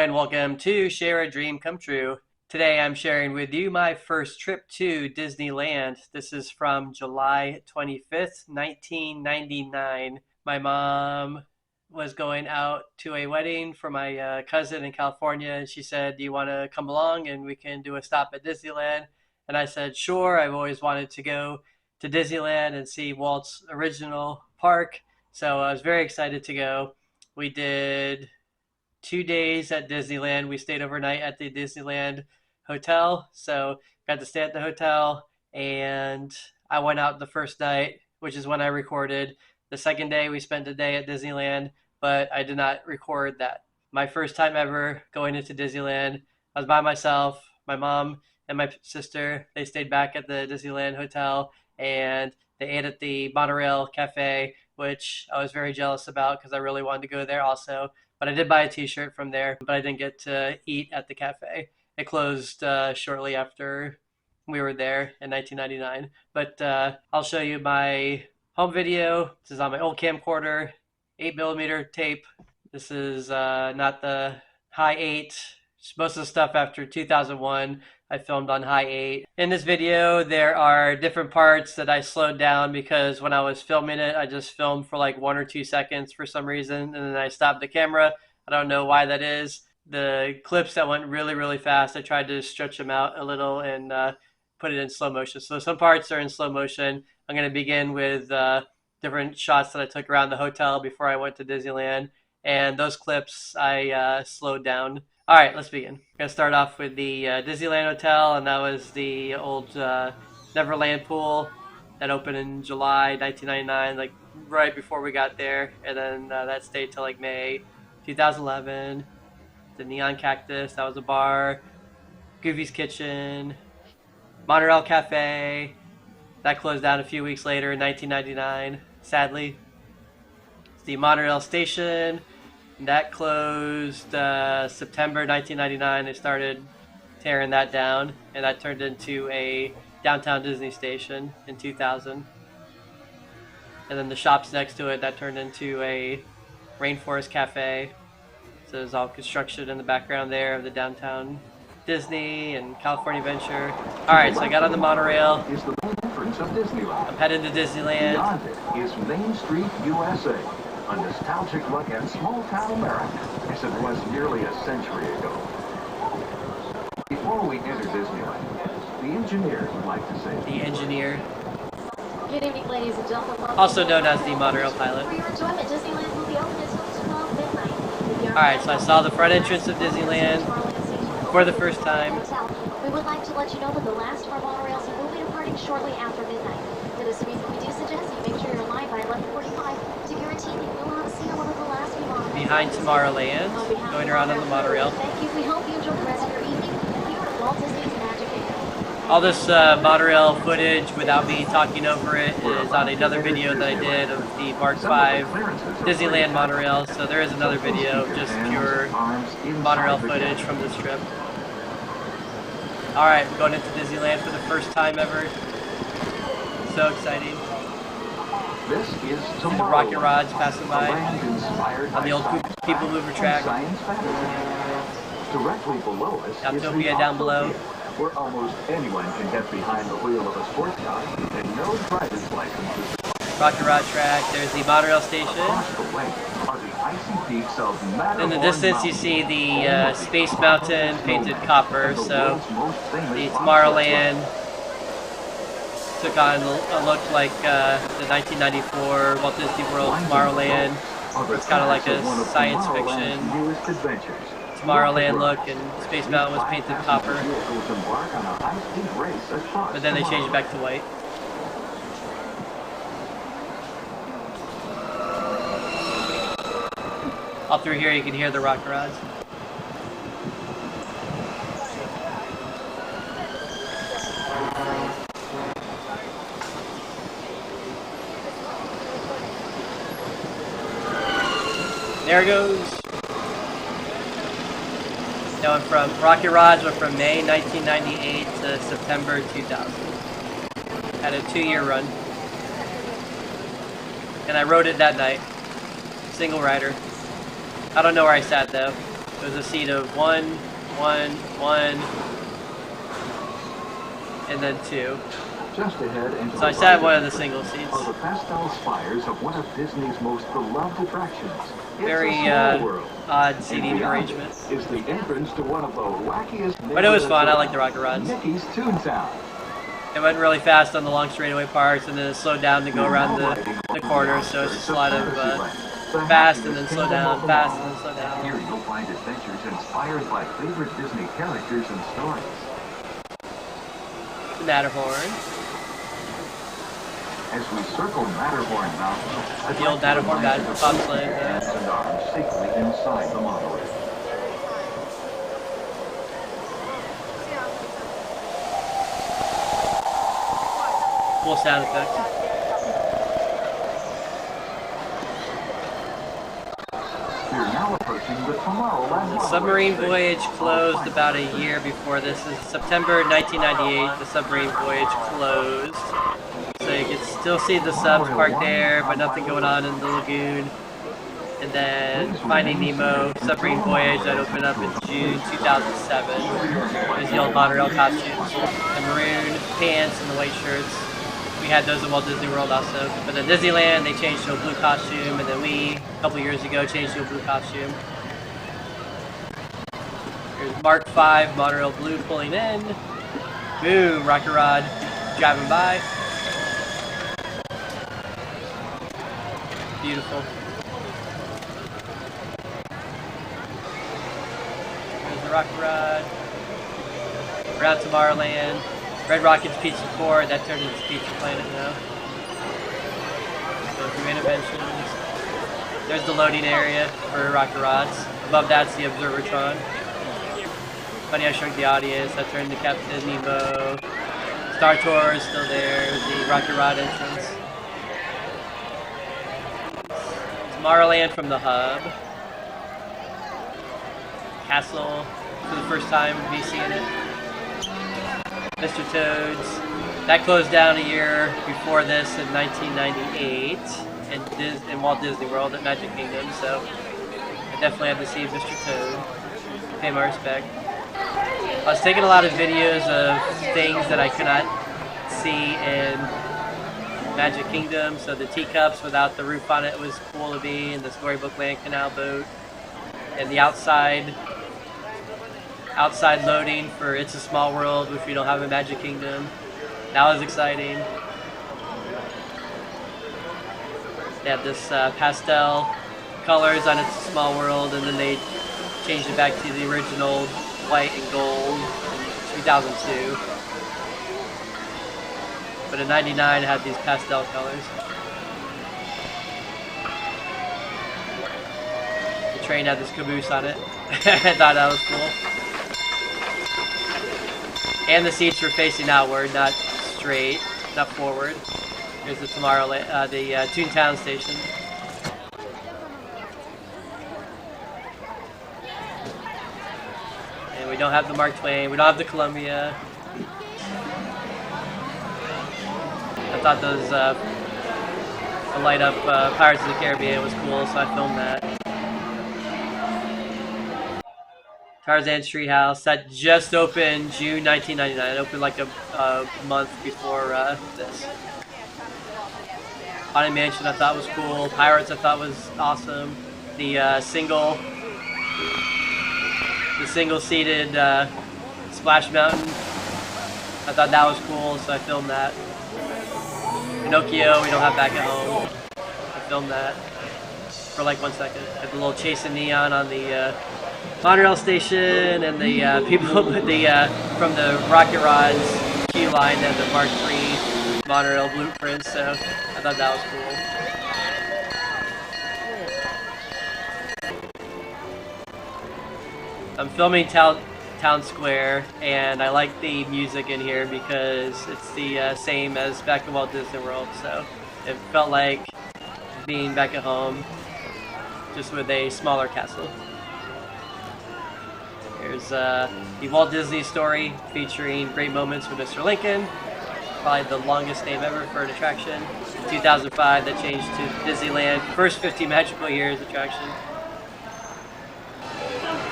and welcome to Share a Dream Come True. Today I'm sharing with you my first trip to Disneyland. This is from July 25th, 1999. My mom was going out to a wedding for my cousin in California, and she said, "Do you want to come along and we can do a stop at Disneyland?" And I said, "Sure." I've always wanted to go to Disneyland and see Walt's original park, so I was very excited to go. We did 2 days at Disneyland. We stayed overnight at the Disneyland hotel, so got to stay at the hotel, and I went out the first night, which is when I recorded. The second day we spent a day at Disneyland, but I did not record that. My first time ever going into Disneyland. I was by myself. My mom and my sister, they stayed back at the Disneyland hotel, and they ate at the Monorail Cafe, which I was very jealous about because I really wanted to go there also. But I did buy a t-shirt from there, but I didn't get to eat at the cafe. It closed shortly after we were there in 1999. But I'll show you my home video. This is on my old camcorder, 8mm tape. This is not the high 8. Most of the stuff after 2001 I filmed on high 8. In this video there are different parts that I slowed down because when I was filming it I just filmed for like 1 or 2 seconds for some reason, and then I stopped the camera. I don't know why that is. The clips that went really fast, I tried to stretch them out a little and put it in slow motion. So some parts are in slow motion. I'm going to begin with different shots that I took around the hotel before I went to Disneyland, and those clips I slowed down. All right, let's begin. I'm going to start off with the Disneyland Hotel, and that was the old Neverland pool that opened in July 1999, like right before we got there, and then that stayed till like May 2011. The Neon Cactus, that was a bar. Goofy's Kitchen. Monorail Cafe, that closed down a few weeks later in 1999, sadly. The Monorail Station, that closed September 1999. They started tearing that down, and that turned into a downtown Disney station in 2000. And then the shops next to it, that turned into a Rainforest Cafe. So there's all construction in the background there of the downtown Disney and California Adventure. Alright, so I got on the monorail. I'm headed to Disneyland. Beyond it is Main Street, U.S.A., a nostalgic look at small-town America as it was nearly a century ago. Before we enter Disneyland, the engineer would like to say... The engineer. Good evening, ladies and gentlemen. Also known as the monorail pilot. For your enjoyment, Disneyland will be open until 12 midnight. Alright, so I saw the front entrance of Disneyland for the first time. We would like to let you know that the last of our monorails will be departing shortly after midnight. For this reason, we do suggest that you make sure you're alive by 11:45 to guarantee that you will have a seat on one of the last few monorails. Behind Tomorrowland, going around on the monorail. Thank you. We hope you enjoy the rest of your evening here at Walt Disney's Magic Kingdom. All this monorail footage without me talking over it is on another video that I did of the Mark V Disneyland monorail. So there is another video of just pure monorail footage from this trip. Alright, we're going into Disneyland for the first time ever. So exciting. This is See the rocket rods passing by on the old People Mover track. Directly below us Autopia down below. Where almost anyone can get behind the wheel of a sports car and no driver's license is required. Rocket rod track. There's the monorail station. Across the way are the icy peaks of Matterhorn. In the distance you see the Space Mountain painted copper. So the Tomorrowland took on a look like the 1994 Walt Disney World Tomorrowland. It's kind of like a science fiction Tomorrowland look, and Space Mountain was painted copper. But then they changed it back to white. All through here you can hear the rocket rods. There it goes. Now I'm from rocket rods were from May 1998 to September 2000. Had a 2-year run. And I rode it that night. Single rider. I don't know where I sat though. It was a seat of 1, 1, 1, and then 2. Just ahead into So I sat in one of the single seats. are the pastel spires of one of Disney's most beloved attractions. Very odd seating arrangement. Is the entrance to one of the wackiest. But it was fun. I like the Rocket Rods. Mickey's Toontown. It went really fast on the long straightaway parts, and then it slowed down to go around the corners. So it's just a lot of fast and then slow down, fast and then slow down. Here you'll find adventures inspired by favorite Disney characters and stories. The Matterhorn. As we circle Matterhorn Mountain, The old Matterhorn Bobsleds. Hands and arms safely inside the monorail. Cool sound effect. We're now approaching the Tomorrowland The Submarine Voyage closed about a year before this. In September 1998, the Submarine Voyage closed. So you can still see the subs parked there, but nothing going on in the lagoon. And then Finding Nemo, Submarine Voyage, that opened up in June 2007. There's the old monorail costumes, the maroon pants and the white shirts. We had those at Walt Disney World also. But at Disneyland, they changed to a blue costume, and then we, a couple years ago, changed to a blue costume. Here's Mark V monorail blue pulling in. Boom, Rocket Rod driving by. Beautiful. There's the Rocket Rod. Around Tomorrowland. Red Rocket's Pizza Court, that turned into Pizza Planet now. Go through Innoventions. There's the loading area for Rocket Rods. Above that's the Observatron. Funny I Shrunk the Audience, that turned to Captain Nemo. Star Tour is still there, the Rocket Rod entrance. Tomorrowland from the hub. Castle, for the first time, me seeing it. Mr. Toad's. That closed down a year before this in 1998 in Walt Disney World at Magic Kingdom, so I definitely had to see Mr. Toad. Pay my respect. I was taking a lot of videos of things that I could not see in Magic Kingdom, so the teacups without the roof on it was cool to be, and the Storybook Land Canal boat, and the outside loading for It's a Small World, which we don't have in Magic Kingdom. That was exciting. They have this pastel colors on It's a Small World, and then they changed it back to the original white and gold in 2002. But in '99 it had these pastel colors. The train had this caboose on it. I thought that was cool. And the seats were facing outward, not straight, not forward. Here's the Tomorrowland, the Toontown station. And we don't have the Mark Twain, we don't have the Columbia. I thought those the light up Pirates of the Caribbean was cool, so I filmed that. Tarzan's Treehouse, that just opened June 1999. It opened like a month before this. Haunted Mansion I thought was cool. Pirates I thought was awesome. The single-seated Splash Mountain, I thought that was cool, so I filmed that. Pinocchio we don't have back at home. I filmed that for like 1 second. I had the little Chasing Neon on the Monorail Station, and the people from the Rocket Rods queue line and the Mark III Monorail blueprints, so I thought that was cool. I'm filming Town Square, and I like the music in here because it's the same as back at Walt Disney World, so it felt like being back at home, just with a smaller castle. Here's the Walt Disney Story featuring Great Moments with Mr. Lincoln. Probably the longest name ever for an attraction. In 2005, that changed to Disneyland. First 50 Magical Years attraction.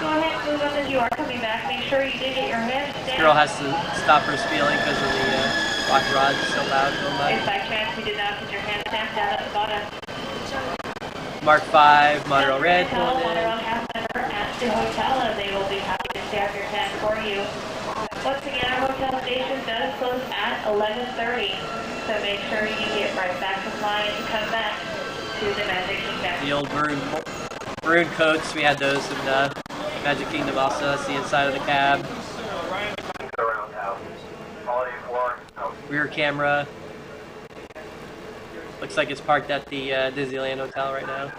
Go ahead. smooth on as you are coming back. Make sure you did get your hands This down. girl has to stop her spieling because of the rock rod so loud going by. If by chance you did not put your hands down at the bottom. Mark 5, Monorail Red pulling in. Monorail cast member at the hotel, and they will be happy to stamp your tent for you. Once again, our hotel station does close at 11:30, so make sure you get right back to flying to come back to the Magic Kingdom. The old maroon coats, we had those in Magic Kingdom also. That's the inside of the cab. Rear camera. Looks like it's parked at the Disneyland Hotel right now.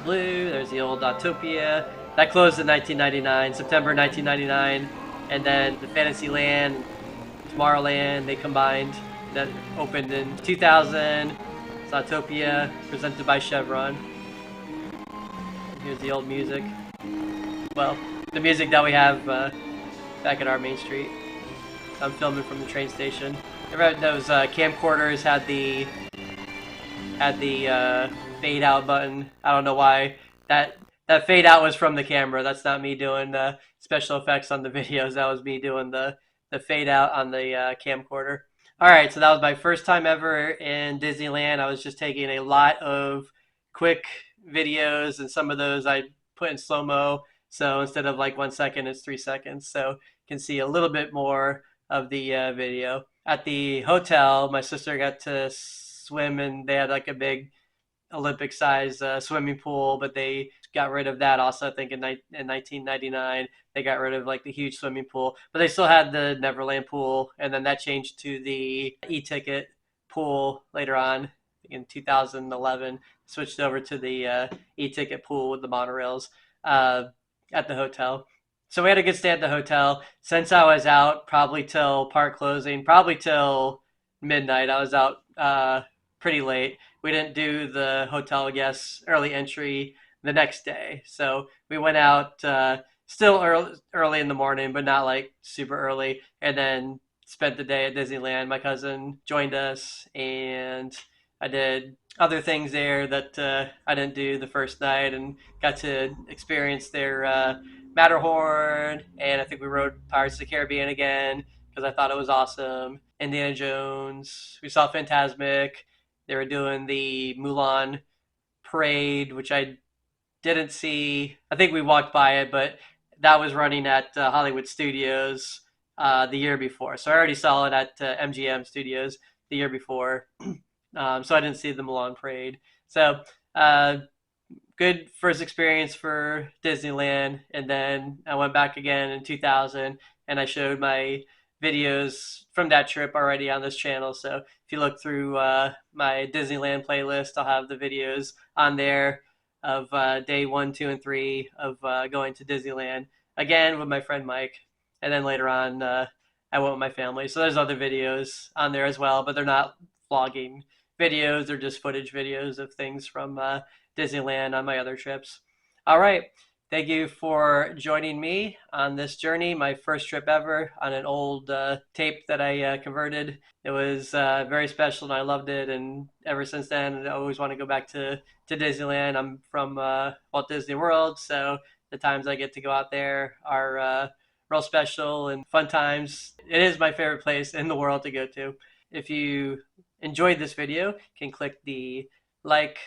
Blue, there's the old Autopia. That closed in 1999, September 1999. And then the Fantasyland, Tomorrowland, they combined. That opened in 2000. It's Autopia, presented by Chevron. Here's the old music. Well, the music that we have back at our Main Street. I'm filming from the train station. Those camcorders had the fade out button. I don't know why that fade out was from the camera. That's not me doing special effects on the videos. That was me doing the fade out on the camcorder. All right, so that was my first time ever in Disneyland. I was just taking a lot of quick videos, and some of those I put in slow-mo. So instead of like 1 second, it's 3 seconds. So you can see a little bit more of the video. At the hotel, my sister got to swim, and they had like a big Olympic size swimming pool, but they got rid of that also. I think in 1999 they got rid of like the huge swimming pool, but they still had the Neverland pool, and then that changed to the e-ticket pool later on in 2011. Switched over to the e-ticket pool with the monorails at the hotel. So we had a good stay at the hotel. Since I was out probably till park closing, probably till midnight, I was out pretty late. We didn't do the hotel guests early entry the next day. So we went out still early in the morning, but not like super early, and then spent the day at Disneyland. My cousin joined us, and I did other things there that I didn't do the first night, and got to experience their Matterhorn, and I think we rode Pirates of the Caribbean again because I thought it was awesome. Indiana Jones. We saw Fantasmic. They were doing the Mulan parade, which I didn't see. I think we walked by it, but that was running at Hollywood Studios the year before. So I already saw it at MGM Studios the year before. So I didn't see the Mulan parade. So good first experience for Disneyland. And then I went back again in 2000, and I showed my videos from that trip already on this channel. So if you look through my Disneyland playlist, I'll have the videos on there of day 1, 2, and 3 of going to Disneyland again with my friend Mike. And then later on, I went with my family. So there's other videos on there as well, but they're not vlogging videos. They're just footage videos of things from Disneyland on my other trips. All right. Thank you for joining me on this journey, my first trip ever on an old tape that I converted. It was very special, and I loved it, and ever since then I always want to go back to Disneyland. I'm from Walt Disney World, so the times I get to go out there are real special and fun times. It is my favorite place in the world to go to. If you enjoyed this video, you can click the like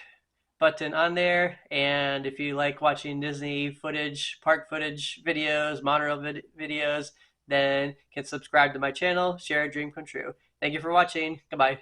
button on there, and if you like watching Disney footage, park footage videos, monorail videos, then you can subscribe to my channel. Share a dream come true. Thank you for watching. Goodbye.